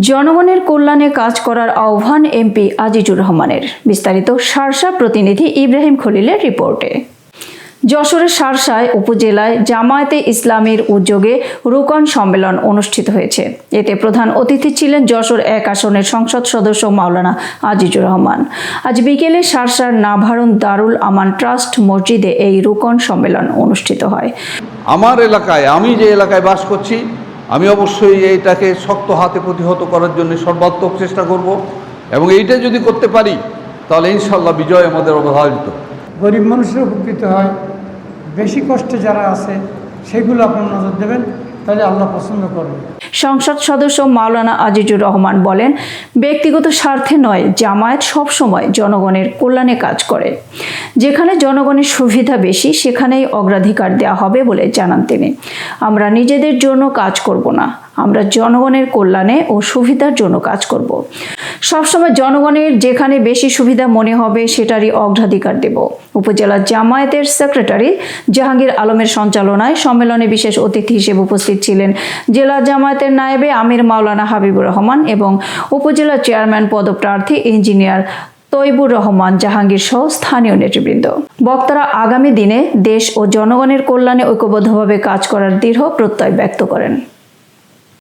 জনগণের কল্যাণে কাজ করার আহ্বান এমপি আজিজুর রহমানের। বিস্তারিত শার্শা প্রতিনিধি ইব্রাহিম খলিলের রিপোর্টে। যশোরের শার্শায় উপজেলায় জামায়াতে ইসলামীর উদ্যোগে রুকন সম্মেলন অনুষ্ঠিত হয়েছে। এতে প্রধান অতিথি ছিলেন যশোর 1 আসনের সংসদ সদস্য মাওলানা আজিজুর রহমান। আজ বিকেলে শার্শার নাভারণ দারুল আমান ট্রাস্ট মসজিদে এই রুকন সম্মেলন অনুষ্ঠিত হয়। আমার এলাকায়, আমি যে এলাকায় বাস করছি, আমি অবশ্যই এইটাকে শক্ত হাতে প্রতিহত করার জন্য সর্বাত্মক চেষ্টা করব এবং এইটা যদি করতে পারি তাহলে ইনশাল্লাহ বিজয় আমাদের অবধারিত। গরিব মানুষের উপকৃত হয়, বেশি কষ্টে যারা আছে সেগুলো আপনার নজর দেবেন, তাহলে আল্লাহ পছন্দ করবেন। সংসদ সদস্য মাওলানা আজিজুর রহমান বলেন, ব্যক্তিগত স্বার্থে নয়, জামায়াত সবসময় জনগণের কল্যাণে কাজ করে। যেখানে জনগণের সুবিধা বেশি সেখানেই অগ্রাধিকার দেওয়া হবে বলে জানান তিনি। আমরা নিজেদের জন্য কাজ করব না, আমরা জনগণের কল্যাণে ও সুবিধার জন্য কাজ করব। সবসময় জনগণের যেখানে বেশি সুবিধা মনে হবে সেটারই অগ্রাধিকার দেব। উপজেলা জামায়াতের সেক্রেটারি জাহাঙ্গীর আলমের সঞ্চালনায় সম্মেলনে বিশেষ অতিথি হিসেবে উপস্থিত ছিলেন জেলা জামায়াতের নায়েবে আমির মাওলানা হাবিবুর রহমান এবং উপজেলা চেয়ারম্যান পদপ্রার্থী ইঞ্জিনিয়ার তৈবুর রহমান জাহাঙ্গীর সহ স্থানীয় নেতৃবৃন্দ। বক্তারা আগামী দিনে দেশ ও জনগণের কল্যাণে ঐক্যবদ্ধভাবে কাজ করার দৃঢ় প্রত্যয় ব্যক্ত করেন।